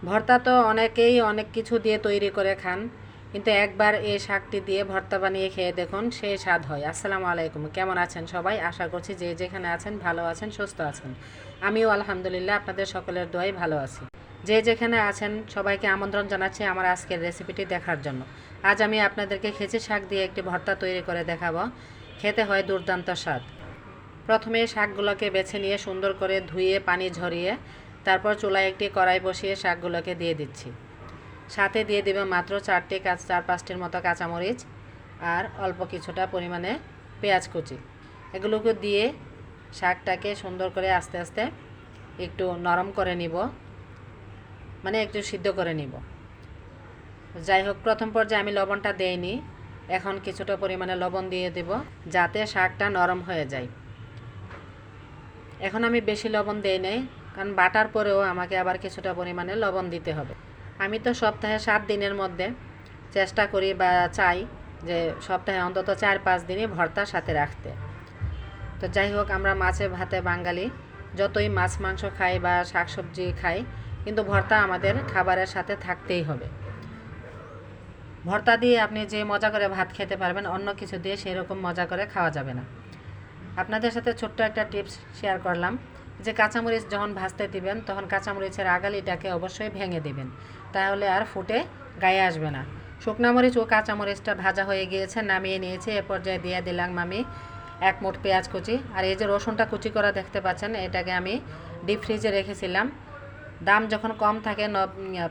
ভর্তা তো অনেকেই অনেক কিছু দিয়ে তৈরি করে খান, কিন্তু একবার এই শাকটি দিয়ে ভর্তা বানিয়ে খেয়ে দেখুন, সেই স্বাদ হয়। আসসালামু আলাইকুম, কেমন আছেন সবাই? আশা করছি যে যেখানে আছেন ভালো আছেন, সুস্থ আছেন। আমিও আলহামদুলিল্লাহ আপনাদের সকলের দোয়ায় ভালো আছি। যে যেখানে আছেন সবাইকে আমন্ত্রণ জানাচ্ছি আমার আজকের রেসিপিটি দেখার জন্য। আজ আমি আপনাদেরকে খেঁচি শাক দিয়ে একটি ভর্তা তৈরি করে দেখাবো। খেতে হয় দুর্দান্ত স্বাদ। প্রথমে শাকগুলোকে বেছে নিয়ে সুন্দর করে ধুয়ে পানি ঝরিয়ে তারপর চুলায় একটি কড়াই বসিয়ে শাকগুলোকে দিয়ে দিচ্ছি। সাথে দিয়ে দেবে মাত্র চার পাঁচটির মতো কাঁচামরিচ আর অল্প কিছুটা পরিমাণে পেঁয়াজ কুচি। এগুলোকে দিয়ে শাকটাকে সুন্দর করে আস্তে আস্তে একটু নরম করে নিব, মানে একটু সিদ্ধ করে নিব। যাই হোক, প্রথম পর্যায়ে আমি লবণটা দেইনি, এখন কিছুটা পরিমাণে লবণ দিয়ে দেব যাতে শাকটা নরম হয়ে যায়। এখন আমি বেশি লবণ দেই নাই, কারণ বাটার পরেও আমাকে আবার কিছুটা পরিমাণে লবণ দিতে হবে। আমি তো সপ্তাহে 7 দিনের মধ্যে চেষ্টা করি বা চাই যে সপ্তাহে অন্তত 4-5 দিনই ভর্তার সাথে রাখতে। তো যাই হোক, আমরা মাছে ভাতে বাঙালি, যতই মাছ মাংস খাই বা শাকসবজি খাই, কিন্তু ভর্তা আমাদের খাবারের সাথে থাকতেই হবে। ভর্তা দিয়ে আপনি যে মজা করে ভাত খেতে পারবেন, অন্য কিছু দিয়ে সেরকম মজা করে খাওয়া যাবে না। আপনাদের সাথে ছোট্ট একটা টিপস শেয়ার করলাম যে কাঁচামরিচ যখন ভাজতে দিবেন তখন কাঁচামরিচের আগালিটাকে অবশ্যই ভেঙে দিবেন, তাহলে আর ফুটে গায়ে আসবে না। শুকনা মরিচ ও কাঁচামরিচটা ভাজা হয়ে গিয়েছে, নামিয়ে নিয়েছি। এ পর্যায়ে দিয়ে দিলাম আমি 1 মুঠ পেঁয়াজ কুচি, আর এই যে রসুনটা কুচি করা দেখতে পাচ্ছেন, এটাকে আমি ডিপ ফ্রিজে রেখেছিলাম। দাম যখন কম থাকে,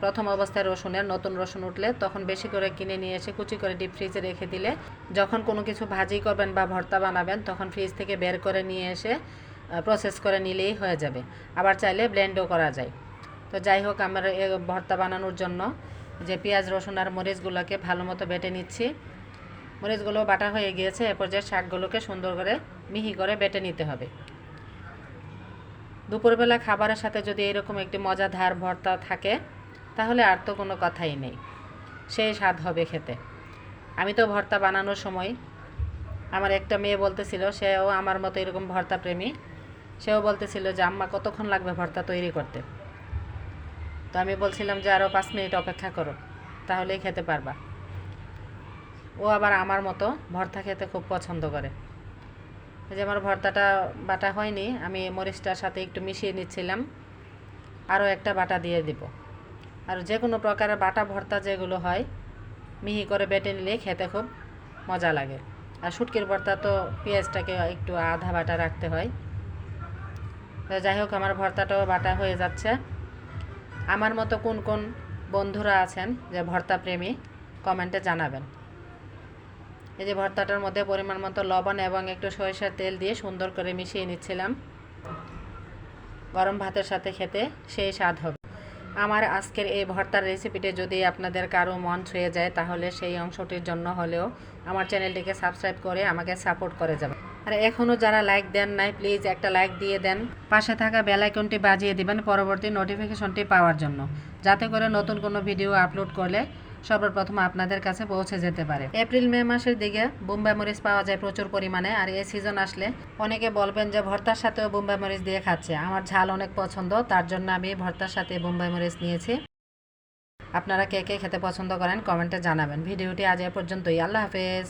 প্রথম অবস্থায় রসুনের, নতুন রসুন উঠলে তখন বেশি করে কিনে নিয়ে এসে কুচি করে ডিপ ফ্রিজে রেখে দিলে যখন কোনো কিছু ভাজি করবেন বা ভর্তা বানাবেন তখন ফ্রিজ থেকে বের করে নিয়ে এসে প্রসেস করে নিলেই হয়ে যাবে। আবার চাইলে ব্লেন্ডও করা যায়। তো যাই হোক, আমার ভর্তা বানানোর জন্য যে পেঁয়াজ রসুন আর মরিচগুলোকে ভালো মতো বেটে নিচ্ছি। মরিচগুলো বাটা হয়ে গিয়েছে, এরপর যে শাকগুলোকে সুন্দর করে মিহি করে বেটে নিতে হবে। দুপুরবেলা খাবারের সাথে যদি এরকম একটি মজাদার ভর্তা থাকে তাহলে আর তো কোনো কথাই নেই, সেই স্বাদ হবে খেতে। আমি তো ভর্তা বানানোর সময় আমার একটা মেয়ে বলতেছিল, সেও আমার মতো এরকম ভর্তা প্রেমী, সেও বলতেছিল যে আম্মা কতক্ষণ লাগবে ভর্তা তৈরি করতে। তো আমি বলছিলাম যে আরও 5 মিনিট অপেক্ষা করো, তাহলেই খেতে পারবা। ও আবার আমার মতো ভর্তা খেতে খুব পছন্দ করে। যে আমার ভর্তাটা বাটা হয়নি, আমি মরিচটার সাথে একটু মিশিয়ে নিচ্ছিলাম, আরও একটা বাটা দিয়ে দিব। আর যে কোনো প্রকারের বাটা ভর্তা যেগুলো হয় মিহি করে বেটে নিলে খেতে খুব মজা লাগে। আর শুটকির ভর্তা তো পেঁয়াজটাকে একটু আধা বাটা রাখতে হয়। তো যাই হোক, আমার ভর্তাটাও বাটা হয়ে যাচ্ছে। আমার মতো কোন কোন বন্ধুরা আছেন যে ভর্তা প্রেমী, কমেন্টে জানাবেন। এই যে ভর্তাটার মধ্যে পরিমাণ মতো লবণ এবং একটু সরিষার তেল দিয়ে সুন্দর করে মিশিয়ে নিচ্ছিলাম। গরম ভাতের সাথে খেতে সেই স্বাদ হবে। আমার আজকের এই ভর্তার রেসিপিটি যদি আপনাদের কারো মন ছুঁয়ে যায় তাহলে সেই অংশটির জন্য হলেও আমার চ্যানেলটিকে সাবস্ক্রাইব করে আমাকে সাপোর্ট করে যাবেন। আর এখনও যারা লাইক দেন নাই, প্লিজ একটা লাইক দিয়ে দেন। পাশে থাকা বেল আইকনটি বাজিয়ে দিবেন পরবর্তী নোটিফিকেশনটি পাওয়ার জন্য, যাতে করে নতুন কোনো ভিডিও আপলোড করলে সর্বপ্রথম আপনাদের কাছে পৌঁছে যেতে পারে। এপ্রিল মে মাসের দিকে বোম্বাই মরিচ পাওয়া যায় প্রচুর পরিমাণে, আর এই সিজন আসলে অনেকে বলবেন যে ভর্তার সাথেও বোম্বাই মরিচ দিয়ে খাচ্ছে। আমার ঝাল অনেক পছন্দ, তার জন্য আমি ভর্তার সাথে বোম্বাই মরিচ নিয়েছি। আপনারা কে কে খেতে পছন্দ করেন কমেন্টে জানাবেন। ভিডিওটি আজ এ পর্যন্তই। আল্লাহ হাফেজ।